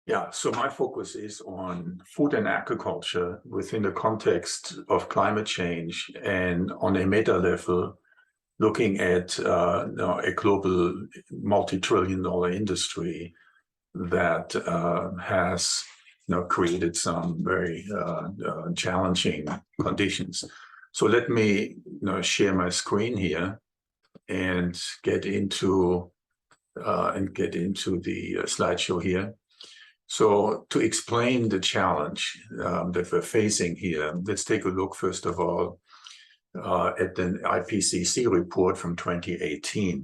Yeah, so my focus is on food and agriculture within the context of climate change and on a meta level, looking at a global multi-trillion-dollar industry that has created some very challenging conditions. So let me share my screen here and get into the slideshow here. So to explain the challenge that we're facing here, let's take a look first of all at the IPCC report from 2018.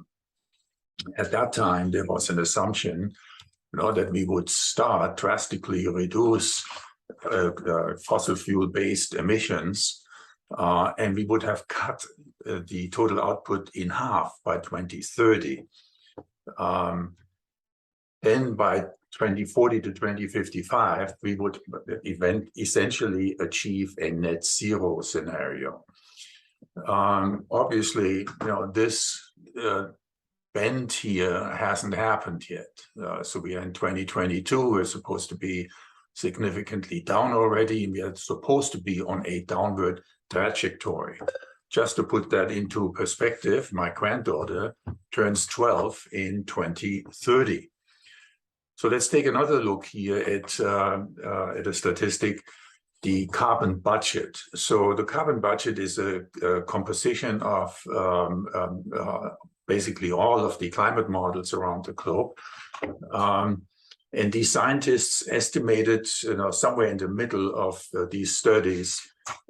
At that time, there was an assumption that we would start drastically reduce fossil fuel-based emissions, and we would have cut the total output in half by 2030. Then by 2040 to 2055, we would essentially achieve a net zero scenario. Obviously, this bend here hasn't happened yet. So we are in 2022, we're supposed to be significantly down already, and we are supposed to be on a downward trajectory. Just to put that into perspective, my granddaughter turns 12 in 2030. So let's take another look here at a statistic, the carbon budget. So the carbon budget is a composition of basically all of the climate models around the globe. And these scientists estimated somewhere in the middle of these studies,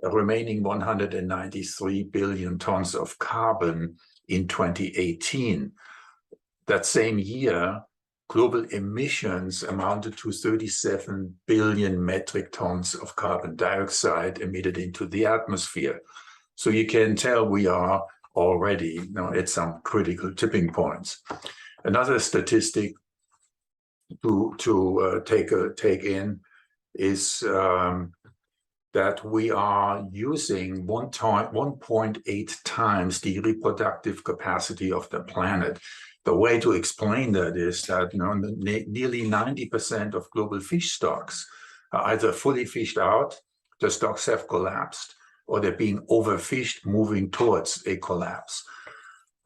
remaining 193 billion tons of carbon in 2018. That same year, global emissions amounted to 37 billion metric tons of carbon dioxide emitted into the atmosphere. So you can tell we are already at some critical tipping points. Another statistic to take in is that we are using 1.8 times the reproductive capacity of the planet. The way to explain that is that nearly 90% of global fish stocks are either fully fished out, the stocks have collapsed, or they're being overfished, moving towards a collapse.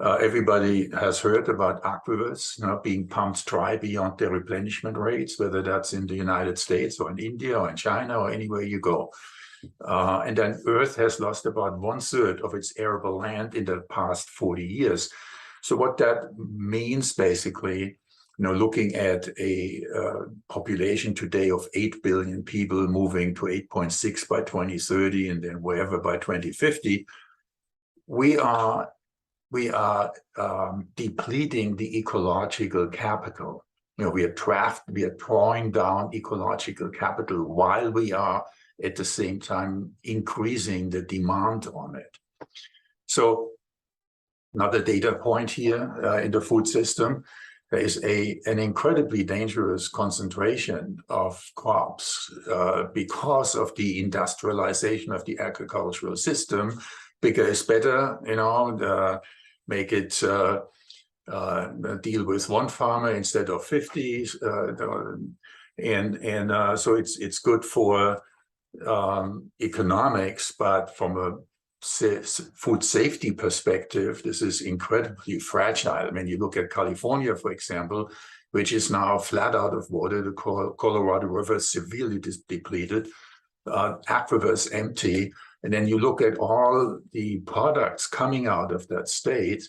Everybody has heard about aquifers being pumped dry beyond their replenishment rates, whether that's in the United States or in India or in China or anywhere you go. And then Earth has lost about 1/3 of its arable land in the past 40 years. So what that means basically, looking at a population today of 8 billion people moving to 8.6 by 2030 and then wherever by 2050, we are depleting the ecological capital. We are drawing down ecological capital while we are at the same time increasing the demand on it. So another data point here in the food system, there is an incredibly dangerous concentration of crops because of the industrialization of the agricultural system. Bigger is better, make it deal with one farmer instead of 50. So it's good for economics, but from a food safety perspective, this is incredibly fragile. I mean, you look at California, for example, which is now flat out of water. The Colorado River is severely depleted, aquifers empty. And then you look at all the products coming out of that state,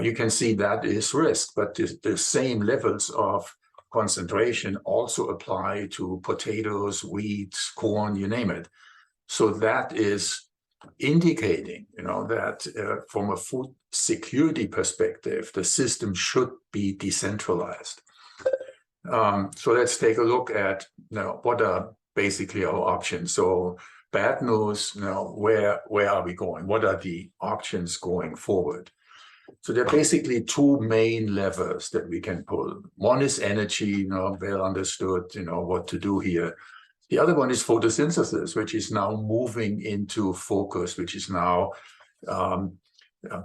you can see that is risk, but the same levels of concentration also apply to potatoes, wheat, corn, you name it. So that is indicating, that from a food security perspective, the system should be decentralized. So let's take a look at what are basically our options. So bad news, where are we going? What are the options going forward? So there are basically two main levers that we can pull. One is energy, well understood, what to do here. The other one is photosynthesis, which is now moving into focus, which is now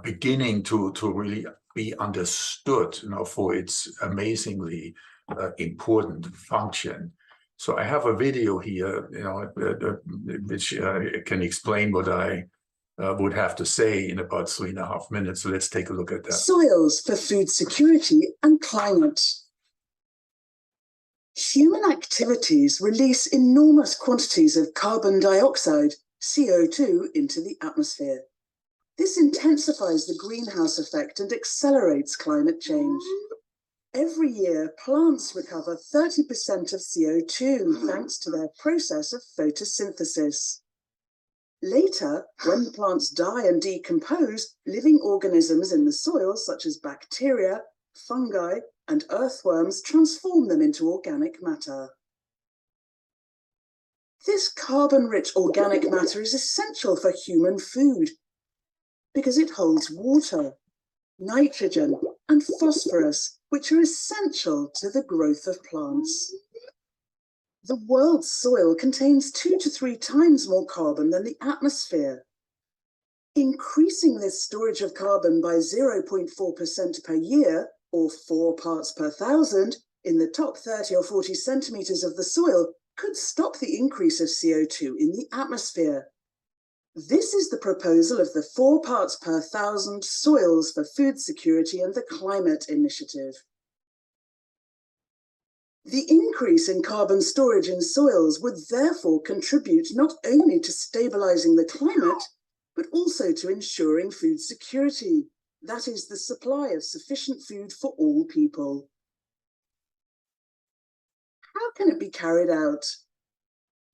beginning to really be understood, for its amazingly important function. So I have a video here, which can explain what I would have to say in about 3.5 minutes. So let's take a look at that. Soils for food security and climate. Human activities release enormous quantities of carbon dioxide, CO2, into the atmosphere. This intensifies the greenhouse effect and accelerates climate change. Every year, plants recover 30% of CO2 thanks to their process of photosynthesis. Later, when plants die and decompose, living organisms in the soil, such as bacteria, fungi, and earthworms, transform them into organic matter. This carbon-rich organic matter is essential for human food because it holds water, nitrogen, and phosphorus, which are essential to the growth of plants. The world's soil contains 2 to 3 times more carbon than the atmosphere. Increasing this storage of carbon by 0.4% per year, or 4 parts per thousand, in the top 30 or 40 centimeters of the soil could stop the increase of CO2 in the atmosphere. This is the proposal of the 4 parts per thousand Soils for Food Security and the Climate Initiative. The increase in carbon storage in soils would therefore contribute not only to stabilizing the climate, but also to ensuring food security, that is, the supply of sufficient food for all people. How can it be carried out?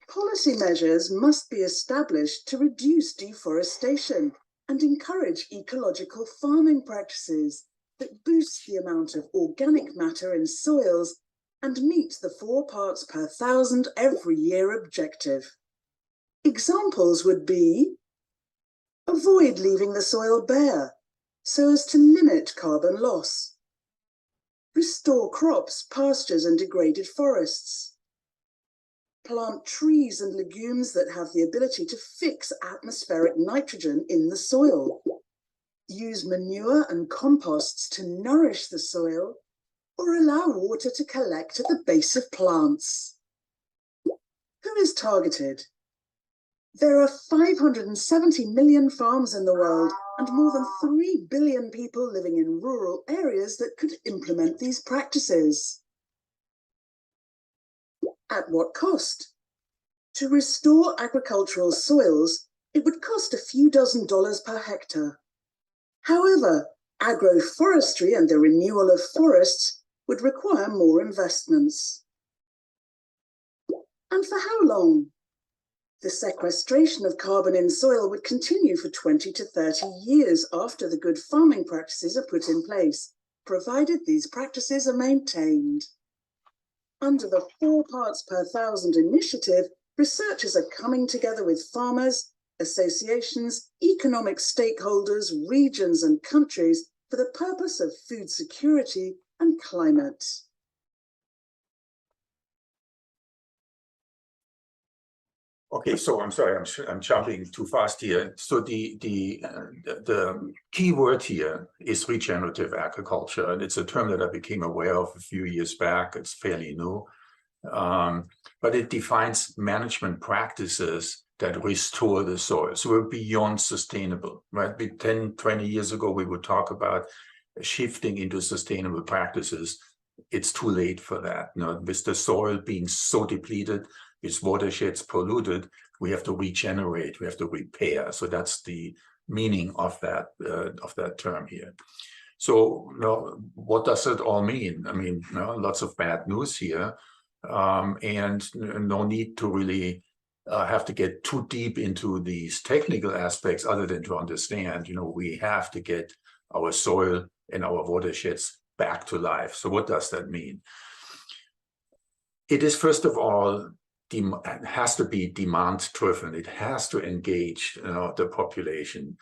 Policy measures must be established to reduce deforestation and encourage ecological farming practices that boost the amount of organic matter in soils and meet the 4 parts per thousand every year objective. Examples would be: avoid leaving the soil bare so as to limit carbon loss. Restore crops, pastures, and degraded forests. Plant trees and legumes that have the ability to fix atmospheric nitrogen in the soil. Use manure and composts to nourish the soil, or allow water to collect at the base of plants. Who is targeted? There are 570 million farms in the world and more than 3 billion people living in rural areas that could implement these practices. At what cost? To restore agricultural soils, it would cost a few $dozen per hectare. However, agroforestry and the renewal of forests would require more investments. And for how long? The sequestration of carbon in soil would continue for 20 to 30 years after the good farming practices are put in place, provided these practices are maintained. Under the 4 parts per thousand initiative, researchers are coming together with farmers, associations, economic stakeholders, regions, and countries for the purpose of food security and climate. Okay, so I'm sorry, I'm jumping too fast here. So the key word here is regenerative agriculture, and it's a term that I became aware of a few years back. It's fairly new, but it defines management practices that restore the soil. So we're beyond sustainable, right? 10, 20 years ago, we would talk about shifting into sustainable practices. It's too late for that. With the soil being so depleted, its watersheds polluted, we have to regenerate, we have to repair. So that's the meaning of that term here. So what does it all mean? I mean, lots of bad news here, and no need to really have to get too deep into these technical aspects other than to understand, we have to get our soil and our watersheds back to life. So what does that mean? It is, first of all, it has to be demand-driven. It has to engage the population,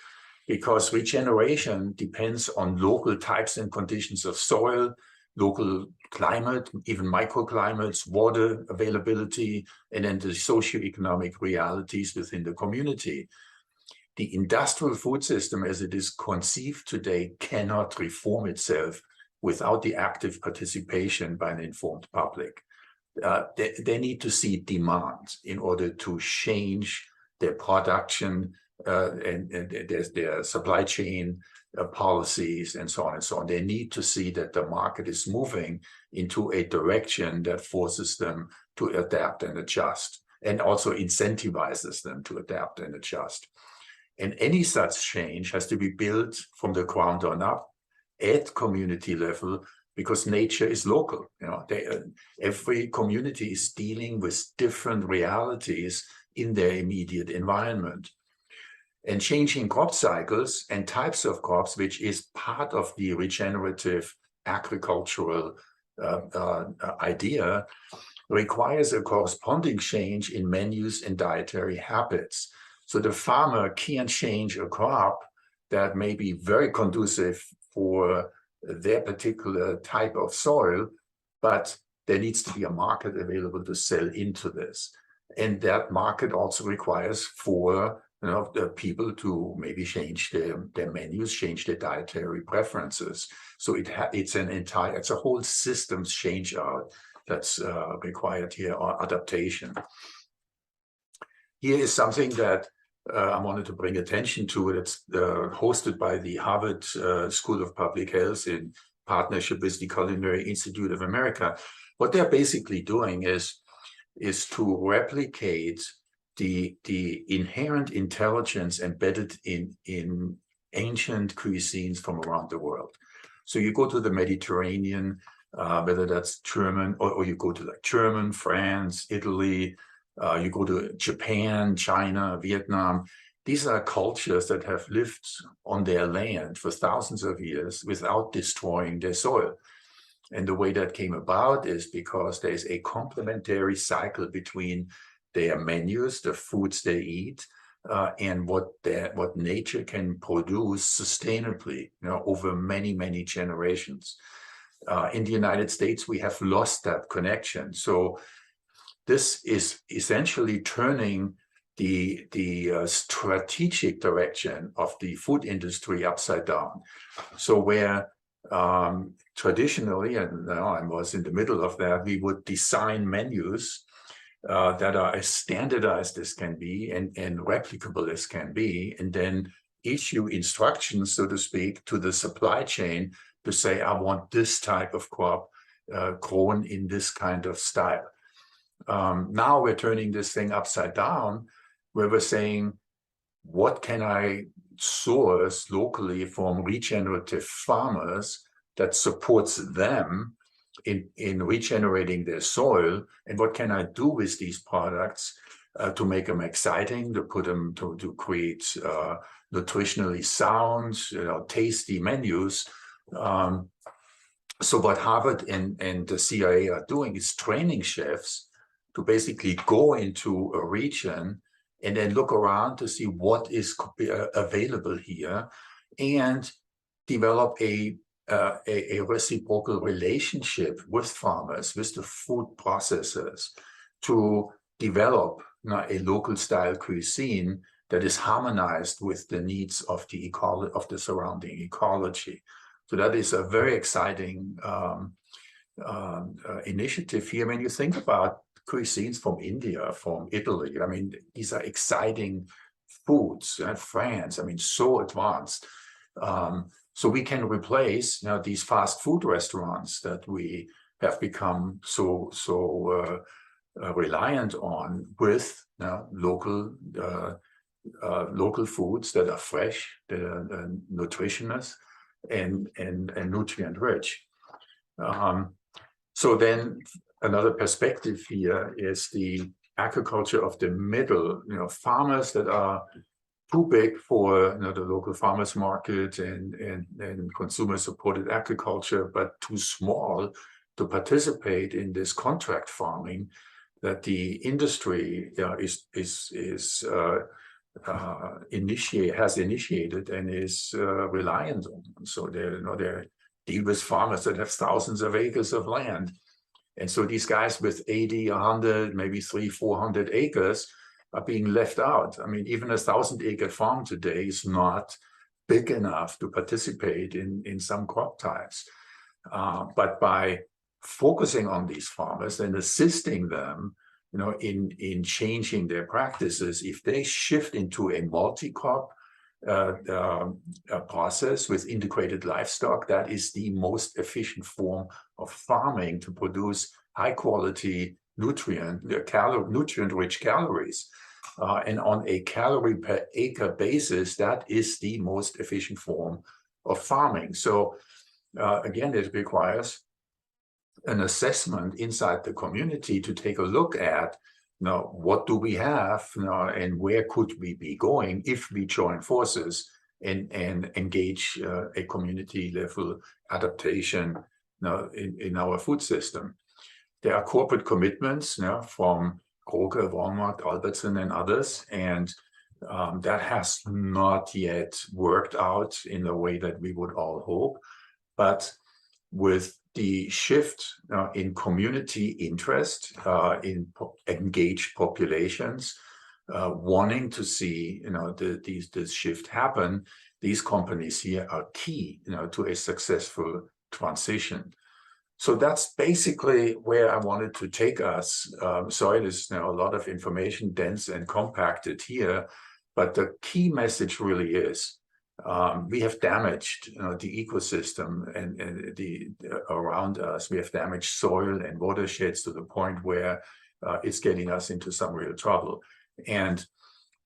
because regeneration depends on local types and conditions of soil, local climate, even microclimates, water availability, and then the socioeconomic realities within the community. The industrial food system as it is conceived today cannot reform itself without the active participation by an informed public. they need to see demand in order to change their production and their supply chain policies and so on and so on. They need to see that the market is moving into a direction that forces them to adapt and adjust, and also incentivizes them to adapt and adjust. And any such change has to be built from the ground on up at community level, because nature is local. Every community is dealing with different realities in their immediate environment. And changing crop cycles and types of crops, which is part of the regenerative agricultural idea, requires a corresponding change in menus and dietary habits. So the farmer can't change a crop that may be very conducive for their particular type of soil, but there needs to be a market available to sell into this. And that market also requires for the people to maybe change their menus, change their dietary preferences. So it's a whole systems change out that's required here, or adaptation. Here is something that I wanted to bring attention to. It's hosted by the Harvard School of Public Health in partnership with the Culinary Institute of America. What they're basically doing is to replicate the inherent intelligence embedded in ancient cuisines from around the world. So you go to the Mediterranean, whether that's German, or you go to like German, France, Italy, you go to Japan, China, Vietnam. These are cultures that have lived on their land for thousands of years without destroying their soil. And the way that came about is because there's a complementary cycle between their menus, the foods they eat, and what nature can produce sustainably, over many, many generations. In the United States, we have lost that connection. So this is essentially turning the strategic direction of the food industry upside down. So where traditionally, and I was in the middle of that, we would design menus that are as standardized as can be and replicable as can be, and then issue instructions, so to speak, to the supply chain to say, I want this type of crop grown in this kind of style. Now we're turning this thing upside down, where we're saying, what can I source locally from regenerative farmers that supports them in regenerating their soil, and what can I do with these products to make them exciting, to put them to create nutritionally sound, tasty menus. So what Harvard and the CIA are doing is training chefs to basically go into a region and then look around to see what is available here, and develop a reciprocal relationship with farmers, with the food processors, to develop a local style cuisine that is harmonized with the needs of the surrounding ecology. So that is a very exciting initiative here. When you think about cuisines from India, from Italy, I mean, these are exciting foods. France, I mean, so advanced. So we can replace these fast food restaurants that we have become so reliant on with local foods that are fresh, that are nutritious, and nutrient rich. So then another perspective here is the agriculture of the middle, farmers that are too big for the local farmers market and consumer supported agriculture, but too small to participate in this contract farming that the industry has initiated and is reliant on. So they deal with farmers that have thousands of acres of land. And so these guys with 80, 100, maybe 300-400 acres are being left out. I mean, even a 1,000-acre farm today is not big enough to participate in some crop types. But by focusing on these farmers and assisting them, in changing their practices. If they shift into a multi-crop process with integrated livestock, that is the most efficient form of farming to produce high-quality nutrient-rich calories. And on a calorie per acre basis, that is the most efficient form of farming. So again, it requires an assessment inside the community to take a look at, what do we have, and where could we be going if we join forces and engage a community level adaptation in our food system. There are corporate commitments from Kroger, Walmart, Albertson, and others, and that has not yet worked out in the way that we would all hope. But with the shift in community interest, in engaged populations, wanting to see this shift happen, these companies here are key to a successful transition. So that's basically where I wanted to take us. Sorry, there's a lot of information, dense and compacted here, but the key message really is we have damaged the ecosystem and the around us. We have damaged soil and watersheds to the point where it's getting us into some real trouble. And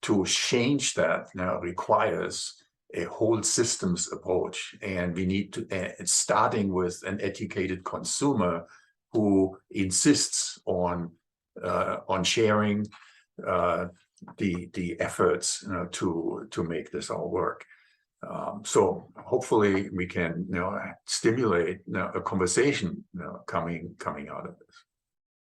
to change that now requires a whole systems approach, and we need to, starting with an educated consumer who insists on sharing the efforts to make this all work. So hopefully we can stimulate a conversation coming out of this.